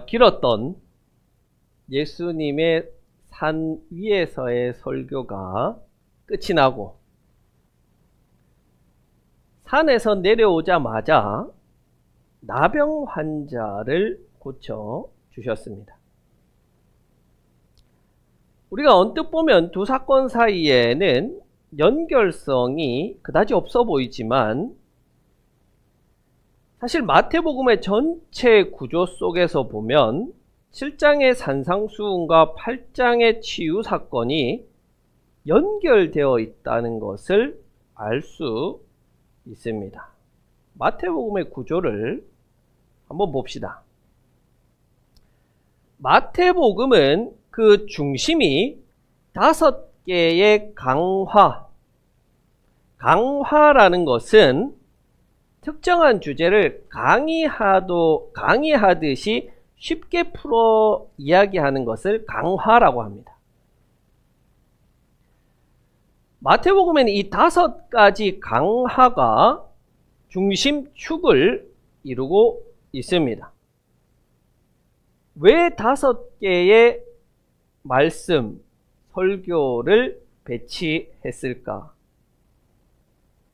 길었던 예수님의 산 위에서의 설교가 끝이 나고 산에서 내려오자마자 나병 환자를 고쳐 주셨습니다. 우리가 언뜻 보면 두 사건 사이에는 연결성이 그다지 없어 보이지만 사실 마태복음의 전체 구조 속에서 보면 7장의 산상수훈과 8장의 치유 사건이 연결되어 있다는 것을 알 수 있습니다. 마태복음의 구조를 한번 봅시다. 마태복음은 그 중심이 5개의 강화라는 것은 특정한 주제를 강의하듯이 쉽게 풀어 이야기하는 것을 강화라고 합니다. 마태복음에는 이 5가지 강화가 중심축을 이루고 있습니다. 왜 5개의 말씀, 설교를 배치했을까?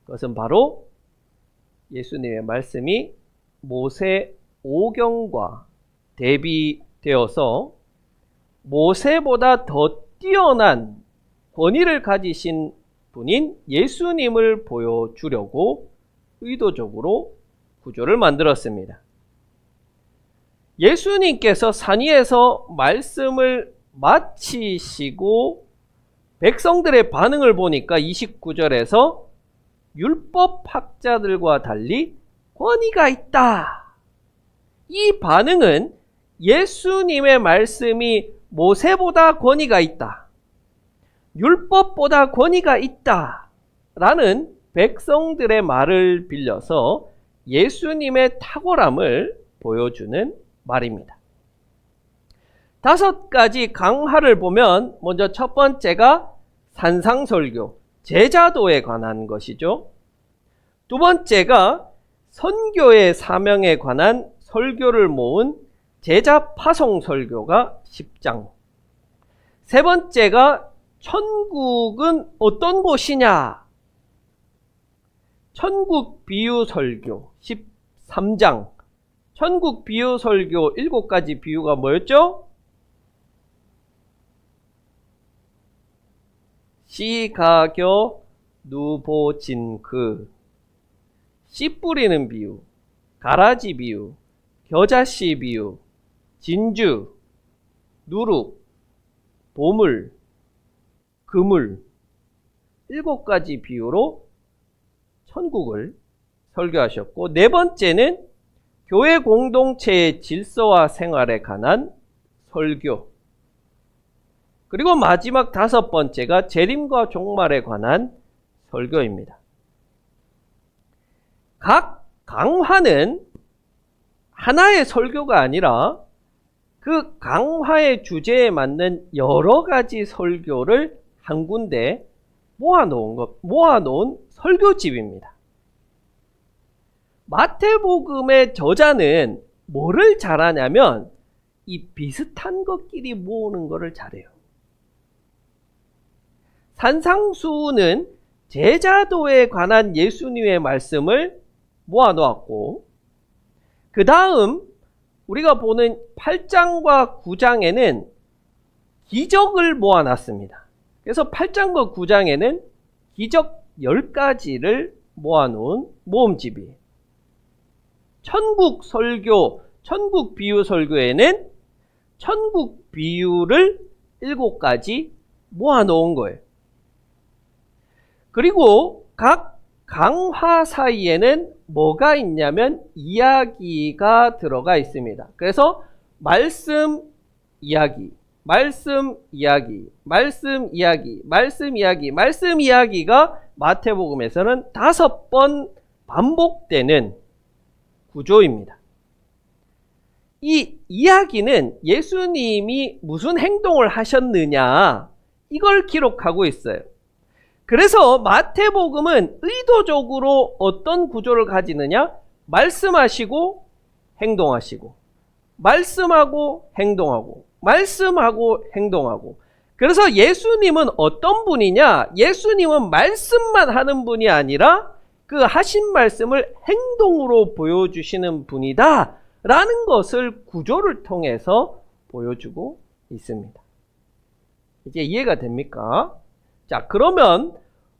그것은 바로 예수님의 말씀이 모세 오경과 대비되어서 모세보다 더 뛰어난 권위를 가지신 분인 예수님을 보여주려고 의도적으로 구조를 만들었습니다. 예수님께서 산 위에서 말씀을 마치시고 백성들의 반응을 보니까 29절에서 율법학자들과 달리 권위가 있다. 이 반응은 예수님의 말씀이 모세보다 권위가 있다. 율법보다 권위가 있다. 라는 백성들의 말을 빌려서 예수님의 탁월함을 보여주는 말입니다. 5가지 강화를 보면 먼저 첫 번째가 산상설교, 제자도에 관한 것이죠. 두 번째가 선교의 사명에 관한 설교를 모은 제자 파송 설교가 10장. 세 번째가 천국은 어떤 곳이냐? 천국 비유 설교 13장. 천국 비유 설교 7가지 비유가 뭐였죠? 시가교 누보진그, 씨 뿌리는 비유, 가라지 비유, 겨자씨 비유, 진주, 누룩, 보물, 그물, 7가지 비유로 천국을 설교하셨고, 네 번째는 교회 공동체의 질서와 생활에 관한 설교, 그리고 마지막 5번째가 재림과 종말에 관한 설교입니다. 각 강화는 하나의 설교가 아니라 그 강화의 주제에 맞는 여러 가지 설교를 한 군데 모아놓은 설교집입니다. 마태복음의 저자는 뭐를 잘하냐면 이 비슷한 것끼리 모으는 것을 잘해요. 산상수훈은 제자도에 관한 예수님의 말씀을 모아놓았고, 그 다음 우리가 보는 8장과 9장에는 기적을 모아놨습니다. 그래서 8장과 9장에는 기적 10가지를 모아놓은 모음집이에요. 천국 설교, 천국 비유 설교에는 천국 비유를 7가지 모아놓은 거예요. 그리고 각 강화 사이에는 뭐가 있냐면 이야기가 들어가 있습니다. 그래서 말씀 이야기, 말씀 이야기, 말씀 이야기, 말씀 이야기, 말씀 이야기가 마태복음에서는 5번 반복되는 구조입니다. 이 이야기는 예수님이 무슨 행동을 하셨느냐, 이걸 기록하고 있어요. 그래서 마태복음은 의도적으로 어떤 구조를 가지느냐? 말씀하시고 행동하시고, 말씀하고 행동하고, 말씀하고 행동하고. 그래서 예수님은 어떤 분이냐? 예수님은 말씀만 하는 분이 아니라 그 하신 말씀을 행동으로 보여주시는 분이다 라는 것을 구조를 통해서 보여주고 있습니다. 이제 이해가 됩니까? 자, 그러면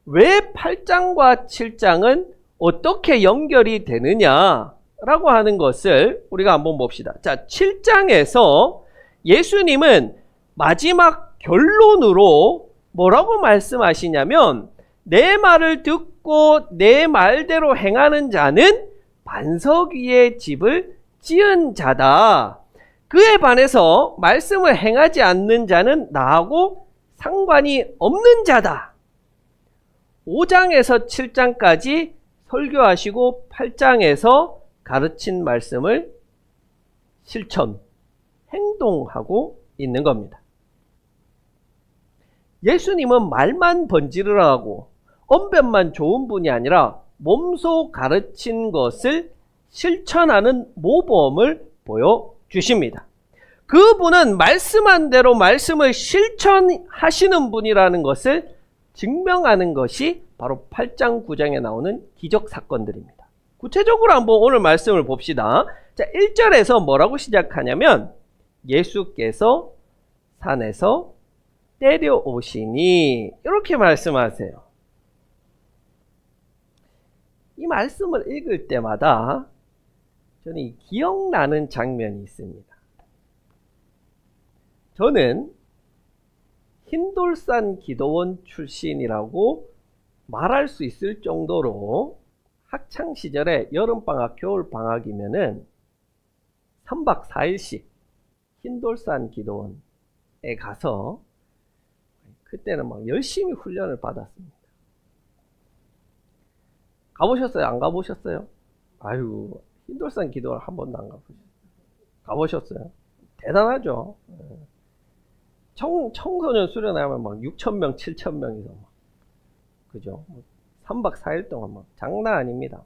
왜 8장과 7장은 어떻게 연결이 되느냐라고 하는 것을 우리가 한번 봅시다. 자, 7장에서 예수님은 마지막 결론으로 뭐라고 말씀하시냐면, 내 말을 듣고 내 말대로 행하는 자는 반석 위에 집을 지은 자다. 그에 반해서 말씀을 행하지 않는 자는 나하고 상관이 없는 자다. 5장에서 7장까지 설교하시고 8장에서 가르친 말씀을 실천, 행동하고 있는 겁니다. 예수님은 말만 번지르르하고 언변만 좋은 분이 아니라 몸소 가르친 것을 실천하는 모범을 보여주십니다. 그분은 말씀한 대로 말씀을 실천하시는 분이라는 것을 증명하는 것이 바로 8장, 9장에 나오는 기적 사건들입니다. 구체적으로 한번 오늘 말씀을 봅시다. 자, 1절에서 뭐라고 시작하냐면, 예수께서 산에서 내려오시니, 이렇게 말씀하세요. 이 말씀을 읽을 때마다 저는 기억나는 장면이 있습니다. 저는 흰돌산 기도원 출신이라고 말할 수 있을 정도로 학창시절에 여름방학, 겨울방학이면은 3박 4일씩 흰돌산 기도원에 가서 그때는 막 열심히 훈련을 받았습니다. 가보셨어요? 안 가보셨어요? 아유, 흰돌산 기도를 한 번도 안 가보셨어요. 가보셨어요? 대단하죠? 청소년 수련하면 막 6,000명, 7,000명이서 막, 그죠? 3박 4일 동안 막 장난 아닙니다.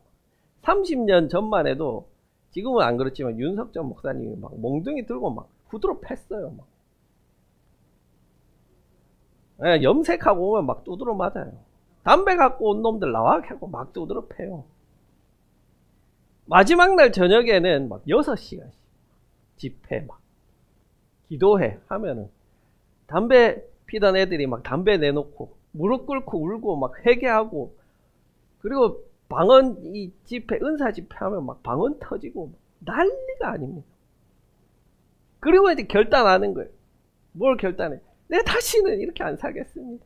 30년 전만 해도, 지금은 안 그렇지만 윤석전 목사님이 막 몽둥이 들고 막 후드로 팼어요. 막. 염색하고 오면 막 두드러 맞아요. 담배 갖고 온 놈들 나와갖고 막 두드러 패요. 마지막 날 저녁에는 막 6시간씩 집회 막 기도회 하면은 담배 피던 애들이 막 담배 내놓고 무릎 꿇고 울고 막 회개하고, 그리고 방언 이 집회, 은사 집회 하면 막 방언 터지고 난리가 아닙니다. 그리고 이제 결단하는 거예요. 뭘 결단해? 내가 다시는 이렇게 안 살겠습니다.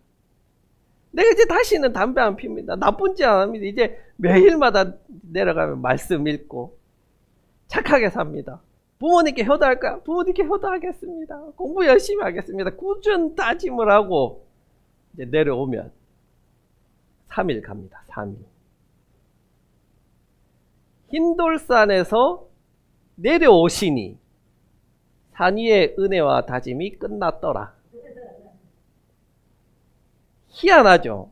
내가 이제 다시는 담배 안 핍니다. 나쁜 짓 안 합니다. 이제 매일마다 내려가면 말씀 읽고 착하게 삽니다. 부모님께 효도할까? 부모님께 효도하겠습니다. 공부 열심히 하겠습니다. 꾸준 다짐을 하고 이제 내려오면 3일 갑니다. 3일. 흰돌산에서 내려오시니 산 위의 은혜와 다짐이 끝났더라. 희한하죠?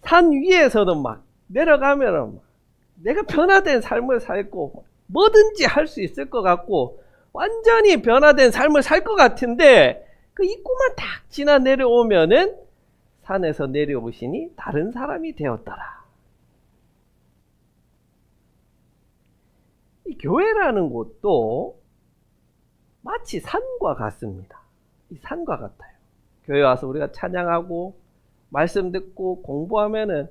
산 위에서는 막 내려가면은 막 내가 변화된 삶을 살고 뭐든지 할 수 있을 것 같고 완전히 변화된 삶을 살 것 같은데, 그 입구만 딱 지나 내려오면은 산에서 내려오시니 다른 사람이 되었더라. 이 교회라는 곳도 마치 산과 같습니다. 이 산과 같아요. 교회 와서 우리가 찬양하고 말씀 듣고 공부하면은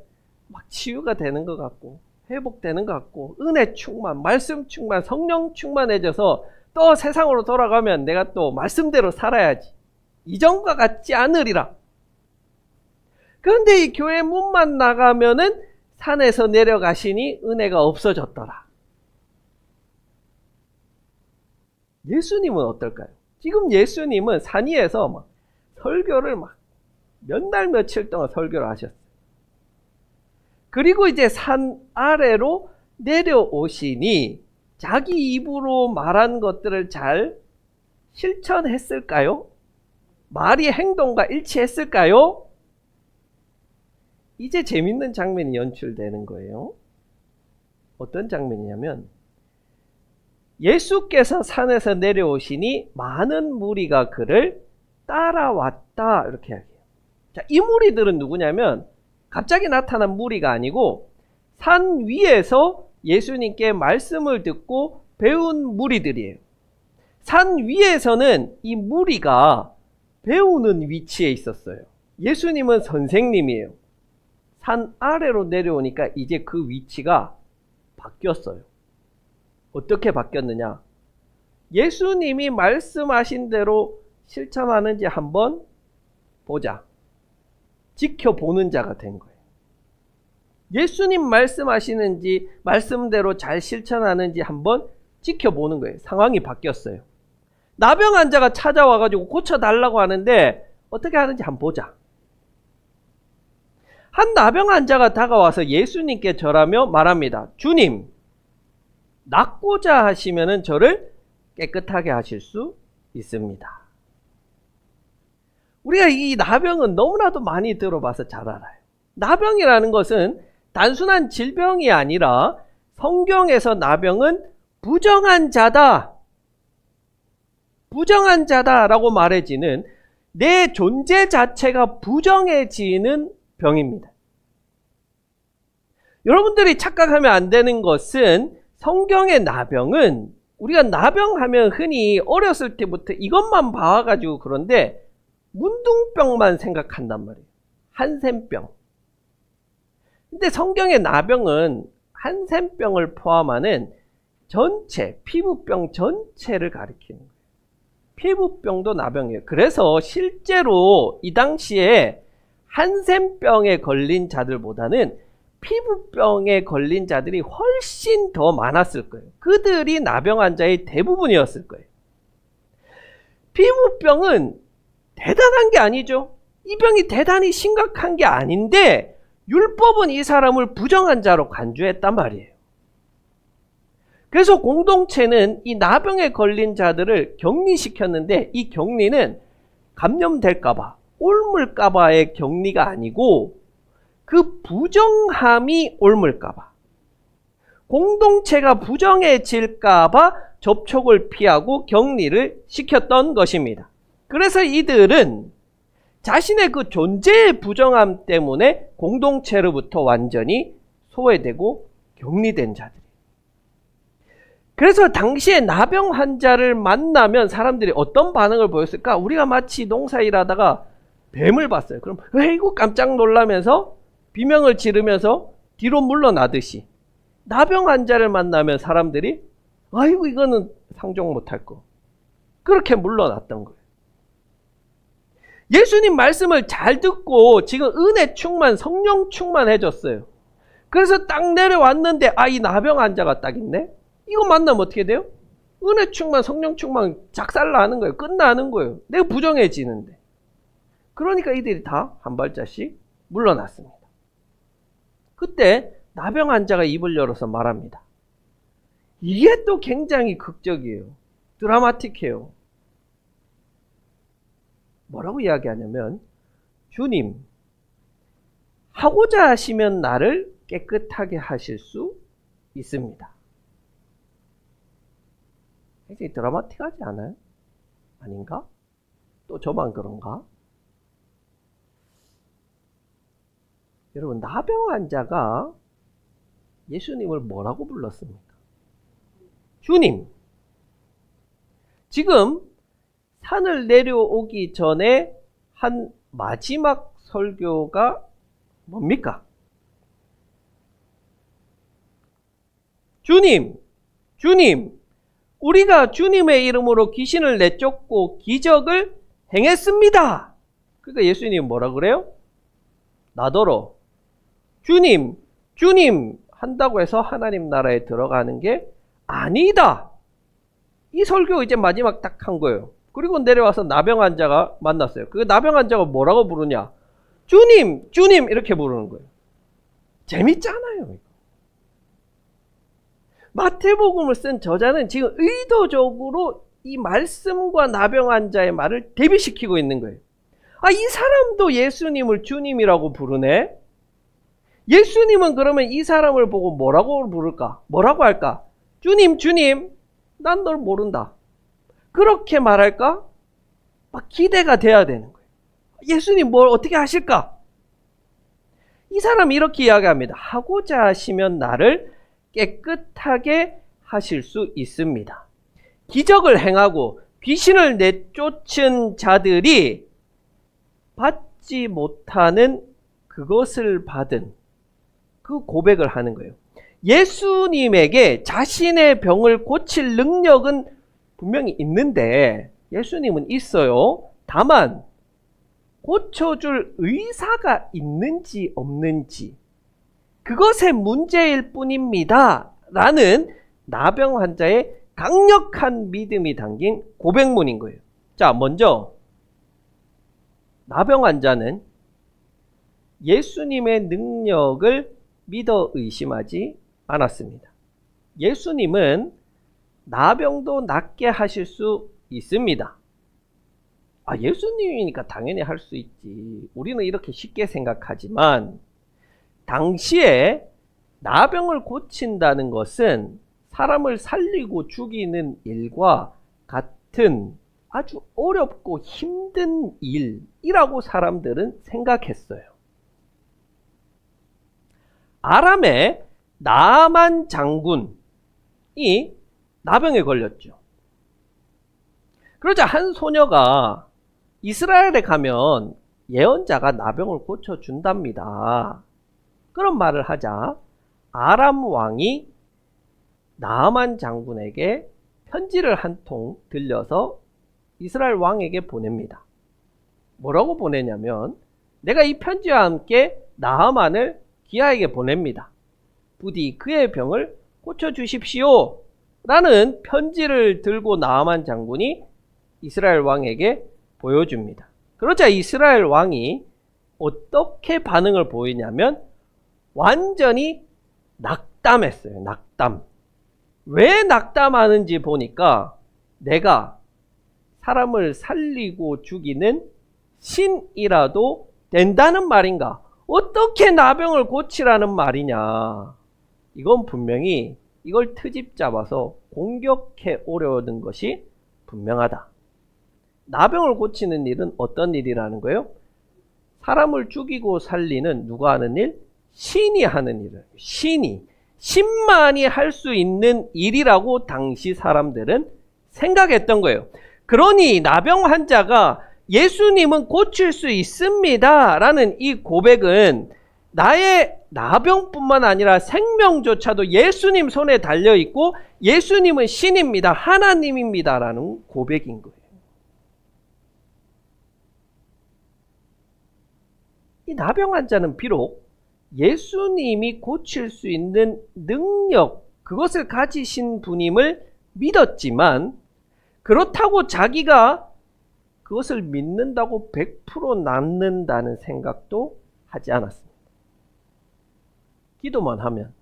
막 치유가 되는 것 같고 회복되는 것 같고 은혜 충만, 말씀 충만, 성령 충만해져서 또 세상으로 돌아가면 내가 또 말씀대로 살아야지, 이전과 같지 않으리라. 그런데 이 교회 문만 나가면은 산에서 내려가시니 은혜가 없어졌더라. 예수님은 어떨까요? 지금 예수님은 산 위에서 막 설교를 막 몇 날 며칠 동안 설교를 하셨어요. 그리고 이제 산 아래로 내려오시니 자기 입으로 말한 것들을 잘 실천했을까요? 말이 행동과 일치했을까요? 이제 재밌는 장면이 연출되는 거예요. 어떤 장면이냐면 예수께서 산에서 내려오시니 많은 무리가 그를 따라왔다. 이렇게 이야기해요. 자, 이 무리들은 누구냐면 갑자기 나타난 무리가 아니고 산 위에서 예수님께 말씀을 듣고 배운 무리들이에요. 산 위에서는 이 무리가 배우는 위치에 있었어요. 예수님은 선생님이에요. 산 아래로 내려오니까 이제 그 위치가 바뀌었어요. 어떻게 바뀌었느냐? 예수님이 말씀하신 대로 실천하는지 한번 보자. 지켜보는 자가 된 거예요. 예수님 말씀하시는지 말씀대로 잘 실천하는지 한번 지켜보는 거예요. 상황이 바뀌었어요. 나병 환자가 찾아와가지고 고쳐달라고 하는데 어떻게 하는지 한번 보자. 한 나병 환자가 다가와서 예수님께 절하며 말합니다. 주님, 낫고자 하시면 저를 깨끗하게 하실 수 있습니다. 우리가 이 나병은 너무나도 많이 들어봐서 잘 알아요. 나병이라는 것은 단순한 질병이 아니라 성경에서 나병은 부정한 자다. 부정한 자다라고 말해지는 내 존재 자체가 부정해지는 병입니다. 여러분들이 착각하면 안 되는 것은 성경의 나병은 우리가 나병하면 흔히 어렸을 때부터 이것만 봐가지고 그런데 문둥병만 생각한단 말이에요. 한센병. 근데 성경의 나병은 한센병을 포함하는 전체, 피부병 전체를 가리키는 거예요. 피부병도 나병이에요. 그래서 실제로 이 당시에 한센병에 걸린 자들보다는 피부병에 걸린 자들이 훨씬 더 많았을 거예요. 그들이 나병 환자의 대부분이었을 거예요. 피부병은 대단한 게 아니죠. 이 병이 대단히 심각한 게 아닌데 율법은 이 사람을 부정한 자로 간주했단 말이에요. 그래서 공동체는 이 나병에 걸린 자들을 격리시켰는데 이 격리는 감염될까봐, 옮을까봐의 격리가 아니고 그 부정함이 옮을까봐, 공동체가 부정해질까봐 접촉을 피하고 격리를 시켰던 것입니다. 그래서 이들은 자신의 그 존재의 부정함 때문에 공동체로부터 완전히 소외되고 격리된 자들이에요. 그래서 당시에 나병 환자를 만나면 사람들이 어떤 반응을 보였을까? 우리가 마치 농사일하다가 뱀을 봤어요. 그럼 에이구 깜짝 놀라면서 비명을 지르면서 뒤로 물러나듯이 나병 환자를 만나면 사람들이 아이고 이거는 상종 못할 거. 그렇게 물러났던 거예요. 예수님 말씀을 잘 듣고 지금 은혜 충만, 성령 충만해졌어요. 그래서 딱 내려왔는데 이 나병 환자가 딱 있네? 이거 만나면 어떻게 돼요? 은혜 충만, 성령 충만 작살나는 거예요. 끝나는 거예요. 내가 부정해지는데. 그러니까 이들이 다 한 발자씩 물러났습니다. 그때 나병 환자가 입을 열어서 말합니다. 이게 또 굉장히 극적이에요. 드라마틱해요. 뭐라고 이야기하냐면 주님, 하고자 하시면 나를 깨끗하게 하실 수 있습니다. 굉장히 드라마틱하지 않아요? 아닌가? 또 저만 그런가? 여러분, 나병 환자가 예수님을 뭐라고 불렀습니까? 주님. 지금 산을 내려오기 전에 한 마지막 설교가 뭡니까? 주님, 주님, 우리가 주님의 이름으로 귀신을 내쫓고 기적을 행했습니다. 그러니까 예수님은 뭐라 그래요? 나더러 주님, 주님 한다고 해서 하나님 나라에 들어가는 게 아니다. 이 설교 이제 마지막 딱 한 거예요. 그리고 내려와서 나병 환자가 만났어요. 그 나병 환자가 뭐라고 부르냐? 주님, 주님 이렇게 부르는 거예요. 재밌잖아요. 마태복음을 쓴 저자는 지금 의도적으로 이 말씀과 나병 환자의 말을 대비시키고 있는 거예요. 이 사람도 예수님을 주님이라고 부르네? 예수님은 그러면 이 사람을 보고 뭐라고 부를까? 뭐라고 할까? 주님, 주님. 난 널 모른다. 그렇게 말할까? 막 기대가 돼야 되는 거예요. 예수님 뭘 어떻게 하실까? 이 사람이 이렇게 이야기합니다. 하고자 하시면 나를 깨끗하게 하실 수 있습니다. 기적을 행하고 귀신을 내쫓은 자들이 받지 못하는 그것을 받은 그 고백을 하는 거예요. 예수님에게 자신의 병을 고칠 능력은 분명히 있는데, 예수님은 있어요. 다만 고쳐줄 의사가 있는지 없는지, 그것의 문제일 뿐입니다 라는 나병 환자의 강력한 믿음이 담긴 고백문인 거예요. 자, 먼저 나병 환자는 예수님의 능력을 믿어 의심하지 않았습니다. 예수님은 나병도 낫게 하실 수 있습니다. 예수님이니까 당연히 할 수 있지. 우리는 이렇게 쉽게 생각하지만, 당시에 나병을 고친다는 것은 사람을 살리고 죽이는 일과 같은 아주 어렵고 힘든 일이라고 사람들은 생각했어요. 아람의 나만 장군이 나병에 걸렸죠. 그러자 한 소녀가 이스라엘에 가면 예언자가 나병을 고쳐준답니다. 그런 말을 하자 아람 왕이 나만 장군에게 편지를 한 통 들려서 이스라엘 왕에게 보냅니다. 뭐라고 보내냐면, 내가 이 편지와 함께 나하만을 기하에게 보냅니다. 부디 그의 병을 고쳐주십시오 라는 편지를 들고 나하만 장군이 이스라엘 왕에게 보여줍니다. 그러자 이스라엘 왕이 어떻게 반응을 보이냐면 완전히 낙담했어요. 낙담. 왜 낙담하는지 보니까, 내가 사람을 살리고 죽이는 신이라도 된다는 말인가? 어떻게 나병을 고치라는 말이냐? 이건 분명히 이걸 트집 잡아서 공격해 오려는 것이 분명하다. 나병을 고치는 일은 어떤 일이라는 거예요? 사람을 죽이고 살리는 누가 하는 일? 신이 하는 일을. 신만이 할 수 있는 일이라고 당시 사람들은 생각했던 거예요. 그러니 나병 환자가 예수님은 고칠 수 있습니다 라는 이 고백은 나의 나병뿐만 아니라 생명조차도 예수님 손에 달려있고 예수님은 신입니다, 하나님입니다 라는 고백인 거예요. 이 나병 환자는 비록 예수님이 고칠 수 있는 능력, 그것을 가지신 분임을 믿었지만, 그렇다고 자기가 그것을 믿는다고 100% 낫는다는 생각도 하지 않았습니다. 기도만 하면,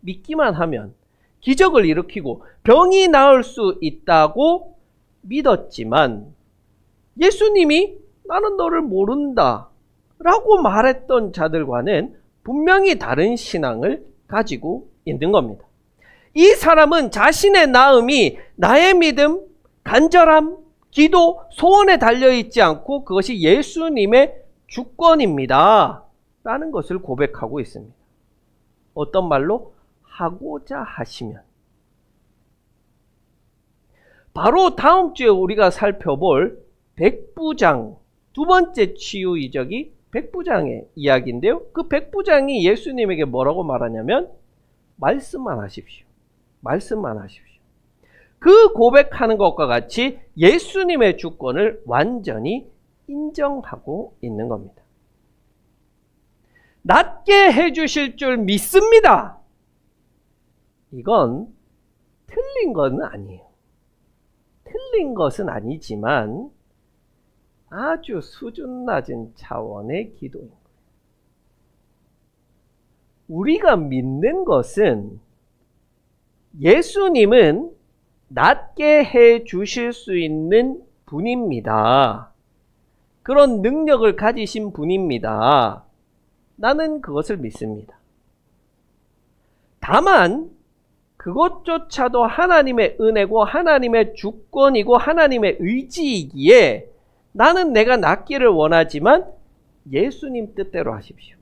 믿기만 하면 기적을 일으키고 병이 나을 수 있다고 믿었지만, 예수님이 나는 너를 모른다 라고 말했던 자들과는 분명히 다른 신앙을 가지고 있는 겁니다. 이 사람은 자신의 나음이 나의 믿음, 간절함, 기도, 소원에 달려있지 않고 그것이 예수님의 주권입니다 라는 것을 고백하고 있습니다. 어떤 말로? 하고자 하시면. 바로 다음 주에 우리가 살펴볼 백부장, 두 번째 치유 이적이 백부장의 이야기인데요. 그 백부장이 예수님에게 뭐라고 말하냐면, 말씀만 하십시오. 말씀만 하십시오. 그 고백하는 것과 같이 예수님의 주권을 완전히 인정하고 있는 겁니다. 낫게 해주실 줄 믿습니다. 이건 틀린 것은 아니에요. 틀린 것은 아니지만 아주 수준 낮은 차원의 기도인 거예요. 우리가 믿는 것은 예수님은 낫게 해 주실 수 있는 분입니다. 그런 능력을 가지신 분입니다. 나는 그것을 믿습니다. 다만 그것조차도 하나님의 은혜고 하나님의 주권이고 하나님의 의지이기에 나는 내가 낫기를 원하지만 예수님 뜻대로 하십시오.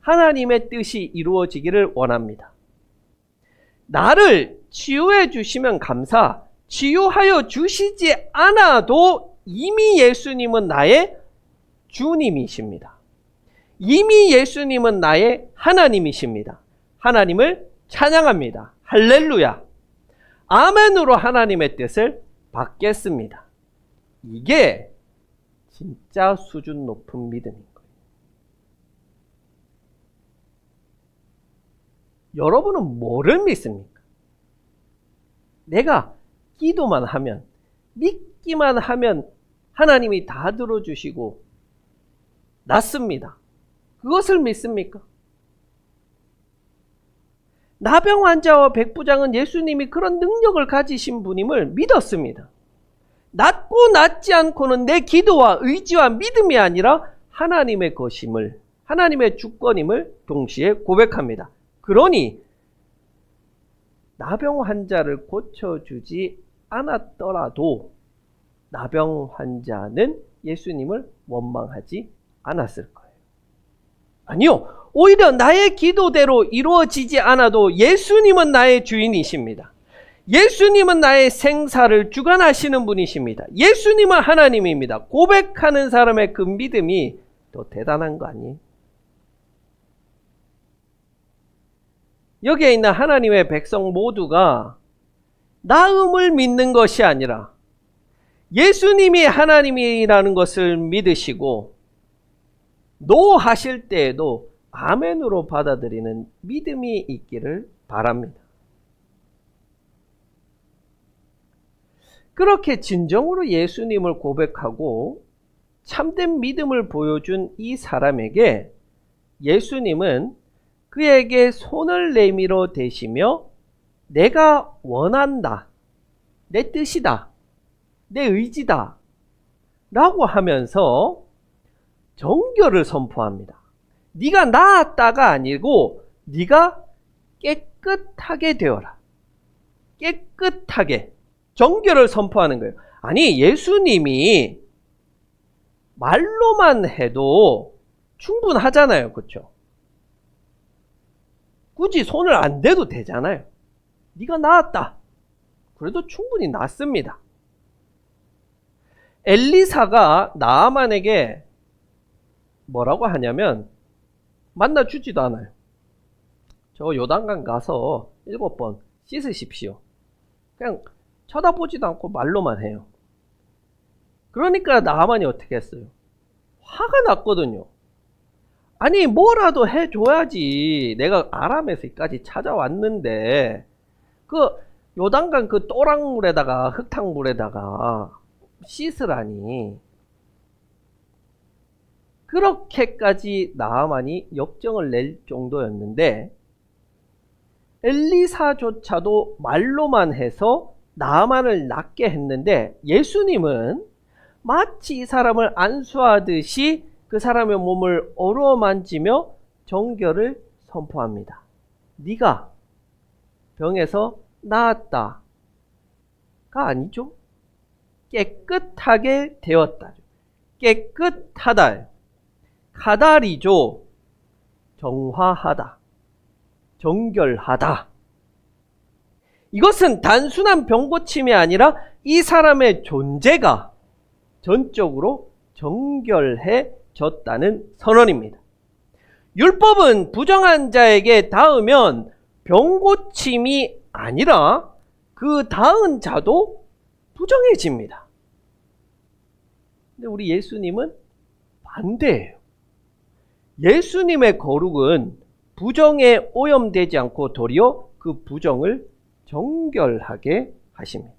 하나님의 뜻이 이루어지기를 원합니다. 나를 치유해 주시면 감사, 치유하여 주시지 않아도 이미 예수님은 나의 주님이십니다. 이미 예수님은 나의 하나님이십니다. 하나님을 찬양합니다. 할렐루야. 아멘으로 하나님의 뜻을 받겠습니다. 이게 진짜 수준 높은 믿음인 거예요. 여러분은 뭐를 믿습니까? 내가 기도만 하면, 믿기만 하면 하나님이 다 들어주시고 낫습니다. 그것을 믿습니까? 나병 환자와 백부장은 예수님이 그런 능력을 가지신 분임을 믿었습니다. 낫고 낫지 않고는 내 기도와 의지와 믿음이 아니라 하나님의 것임을, 하나님의 주권임을 동시에 고백합니다. 그러니 나병 환자를 고쳐주지 않았더라도 나병 환자는 예수님을 원망하지 않았을 거예요. 아니요. 오히려 나의 기도대로 이루어지지 않아도 예수님은 나의 주인이십니다. 예수님은 나의 생사를 주관하시는 분이십니다. 예수님은 하나님입니다. 고백하는 사람의 그 믿음이 더 대단한 거 아니에요? 여기에 있는 하나님의 백성 모두가 나음을 믿는 것이 아니라 예수님이 하나님이라는 것을 믿으시고 노하실 때에도 아멘으로 받아들이는 믿음이 있기를 바랍니다. 그렇게 진정으로 예수님을 고백하고 참된 믿음을 보여준 이 사람에게 예수님은 그에게 손을 내밀어 대시며 내가 원한다, 내 뜻이다, 내 의지다 라고 하면서 정결을 선포합니다. 네가 나았다가 아니고 네가 깨끗하게 되어라. 깨끗하게. 정결을 선포하는 거예요. 아니, 예수님이 말로만 해도 충분하잖아요. 그렇죠? 굳이 손을 안 대도 되잖아요. 네가 나았다. 그래도 충분히 낫습니다. 엘리사가 나아만에게 뭐라고 하냐면 만나주지도 않아요. 저 요단강 가서 7번 씻으십시오. 그냥 쳐다보지도 않고 말로만 해요. 그러니까 나아만이 어떻게 했어요? 화가 났거든요. 아니 뭐라도 해줘야지. 내가 아람에서까지 찾아왔는데 그 요단강 그 또랑물에다가 흙탕물에다가 씻으라니. 그렇게까지 나아만이 역정을 낼 정도였는데 엘리사조차도 말로만 해서 나아만을 낫게 했는데 예수님은 마치 이 사람을 안수하듯이 그 사람의 몸을 어루만지며 정결을 선포합니다. 네가 병에서 나았다가 아니죠. 깨끗하게 되었다. 깨끗하다. 카다리죠. 정화하다. 정결하다. 이것은 단순한 병고침이 아니라 이 사람의 존재가 전적으로 정결해졌다는 선언입니다. 율법은 부정한 자에게 닿으면 병고침이 아니라 그 닿은 자도 부정해집니다. 근데 우리 예수님은 반대예요. 예수님의 거룩은 부정에 오염되지 않고 도리어 그 부정을 정결하게 하십니다.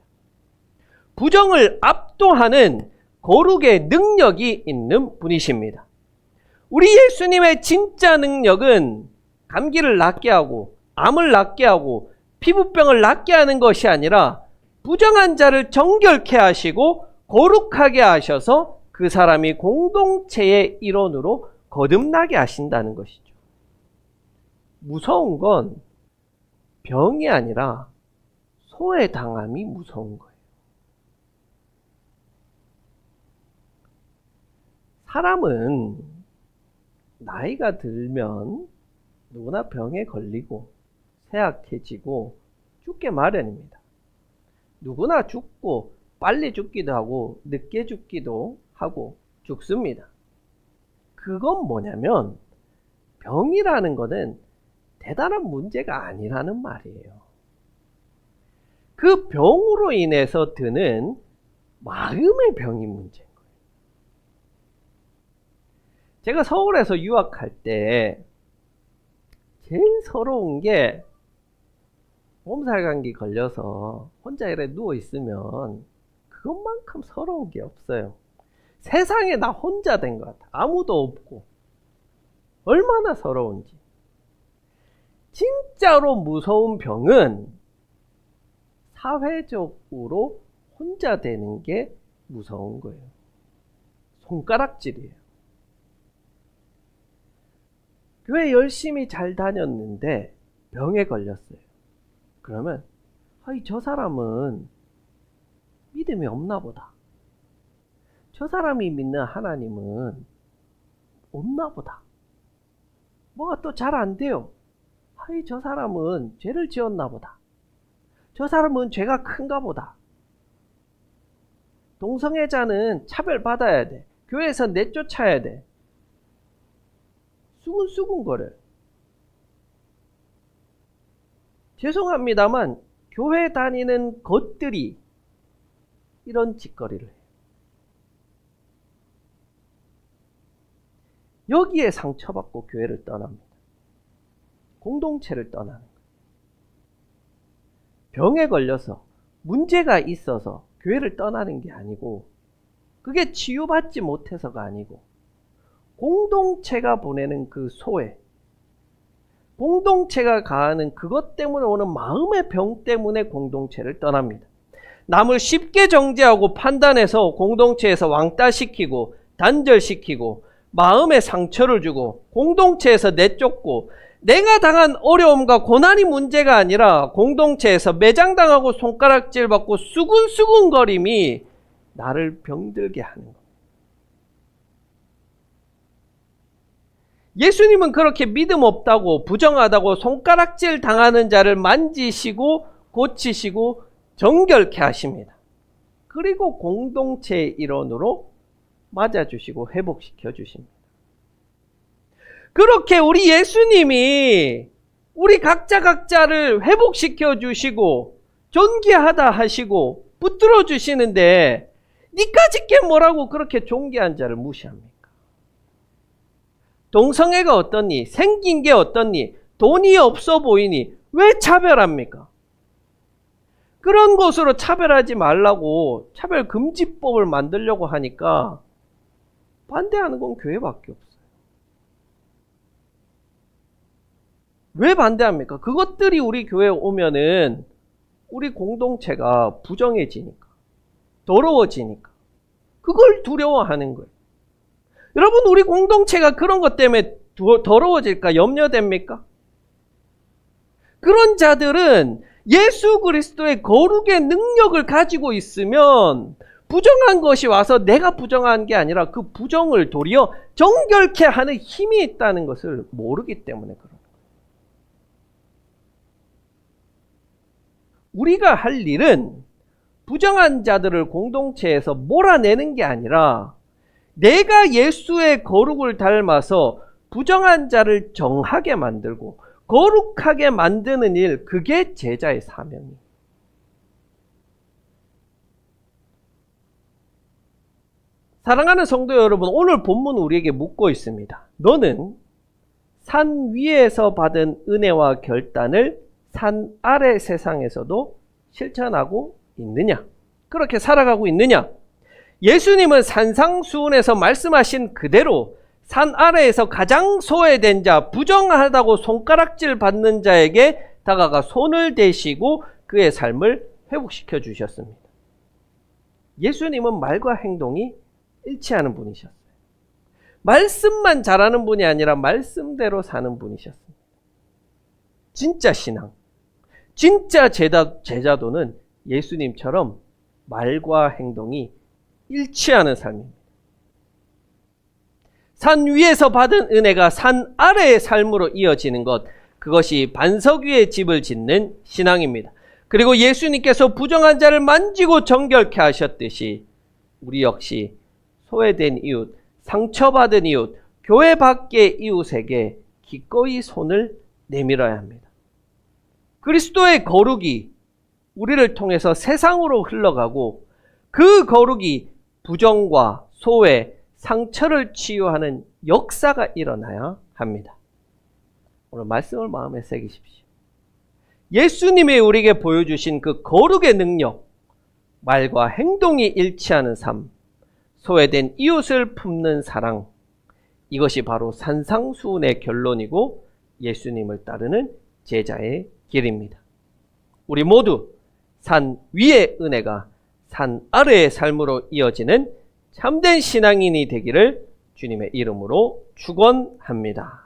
부정을 압도하는 거룩의 능력이 있는 분이십니다. 우리 예수님의 진짜 능력은 감기를 낫게 하고 암을 낫게 하고 피부병을 낫게 하는 것이 아니라 부정한 자를 정결케 하시고 거룩하게 하셔서 그 사람이 공동체의 일원으로 거듭나게 하신다는 것이죠. 무서운 건 병이 아니라 소외당함이 무서운 거예요. 사람은 나이가 들면 누구나 병에 걸리고 쇠약해지고 죽게 마련입니다. 누구나 죽고 빨리 죽기도 하고 늦게 죽기도 하고 죽습니다. 그건 뭐냐면 병이라는 것은 대단한 문제가 아니라는 말이에요. 그 병으로 인해서 드는 마음의 병이 문제인 거예요. 제가 서울에서 유학할 때 제일 서러운 게 몸살 감기 걸려서 혼자 이렇게 누워있으면 그것만큼 서러운 게 없어요. 세상에 나 혼자 된 것 같아. 아무도 없고. 얼마나 서러운지. 진짜로 무서운 병은 사회적으로 혼자 되는 게 무서운 거예요. 손가락질이에요. 교회 열심히 잘 다녔는데 병에 걸렸어요. 그러면 저 사람은 믿음이 없나 보다. 저 사람이 믿는 하나님은 없나 보다. 뭐가 또 잘 안 돼요. 저 사람은 죄를 지었나 보다. 저 사람은 죄가 큰가 보다. 동성애자는 차별받아야 돼. 교회에서 내쫓아야 돼. 수근수근거려요. 죄송합니다만 교회 다니는 것들이 이런 짓거리를 해요. 여기에 상처받고 교회를 떠납니다. 공동체를 떠나는 거예요. 병에 걸려서 문제가 있어서 교회를 떠나는 게 아니고 그게 치유받지 못해서가 아니고 공동체가 보내는 그 소외, 공동체가 가하는 그것 때문에 오는 마음의 병 때문에 공동체를 떠납니다. 남을 쉽게 정죄하고 판단해서 공동체에서 왕따시키고 단절시키고 마음에 상처를 주고 공동체에서 내쫓고 내가 당한 어려움과 고난이 문제가 아니라 공동체에서 매장당하고 손가락질 받고 수근수근거림이 나를 병들게 하는 겁니다. 예수님은 그렇게 믿음 없다고 부정하다고 손가락질 당하는 자를 만지시고 고치시고 정결케 하십니다. 그리고 공동체의 일원으로 맞아주시고 회복시켜 주십니다. 그렇게 우리 예수님이 우리 각자를 회복시켜 주시고 존귀하다 하시고 붙들어 주시는데 니까짓 게 뭐라고 그렇게 존귀한 자를 무시합니까? 동성애가 어떻니? 생긴 게 어떻니? 돈이 없어 보이니? 왜 차별합니까? 그런 것으로 차별하지 말라고 차별금지법을 만들려고 하니까 반대하는 건 교회밖에 없어요. 왜 반대합니까? 그것들이 우리 교회에 오면은 우리 공동체가 부정해지니까, 더러워지니까 그걸 두려워하는 거예요. 여러분, 우리 공동체가 그런 것 때문에 더러워질까 염려됩니까? 그런 자들은 예수 그리스도의 거룩의 능력을 가지고 있으면 부정한 것이 와서 내가 부정한 게 아니라 그 부정을 도리어 정결케 하는 힘이 있다는 것을 모르기 때문에 그런 거예요. 우리가 할 일은 부정한 자들을 공동체에서 몰아내는 게 아니라 내가 예수의 거룩을 닮아서 부정한 자를 정하게 만들고 거룩하게 만드는 일, 그게 제자의 사명이에요. 사랑하는 성도 여러분, 오늘 본문 우리에게 묻고 있습니다. 너는 산 위에서 받은 은혜와 결단을 산 아래 세상에서도 실천하고 있느냐? 그렇게 살아가고 있느냐? 예수님은 산상수훈에서 말씀하신 그대로 산 아래에서 가장 소외된 자, 부정하다고 손가락질 받는 자에게 다가가 손을 대시고 그의 삶을 회복시켜 주셨습니다. 예수님은 말과 행동이 일치하는 분이셨어요. 말씀만 잘하는 분이 아니라 말씀대로 사는 분이셨습니다. 진짜 신앙. 진짜 제자도는 예수님처럼 말과 행동이 일치하는 삶입니다. 산 위에서 받은 은혜가 산 아래의 삶으로 이어지는 것, 그것이 반석 위에 집을 짓는 신앙입니다. 그리고 예수님께서 부정한 자를 만지고 정결케 하셨듯이 우리 역시 소외된 이웃, 상처받은 이웃, 교회 밖의 이웃에게 기꺼이 손을 내밀어야 합니다. 그리스도의 거룩이 우리를 통해서 세상으로 흘러가고 그 거룩이 부정과 소외, 상처를 치유하는 역사가 일어나야 합니다. 오늘 말씀을 마음에 새기십시오. 예수님이 우리에게 보여주신 그 거룩의 능력, 말과 행동이 일치하는 삶, 소외된 이웃을 품는 사랑, 이것이 바로 산상수훈의 결론이고 예수님을 따르는 제자의 길입니다. 우리 모두 산 위의 은혜가 산 아래의 삶으로 이어지는 참된 신앙인이 되기를 주님의 이름으로 축원합니다.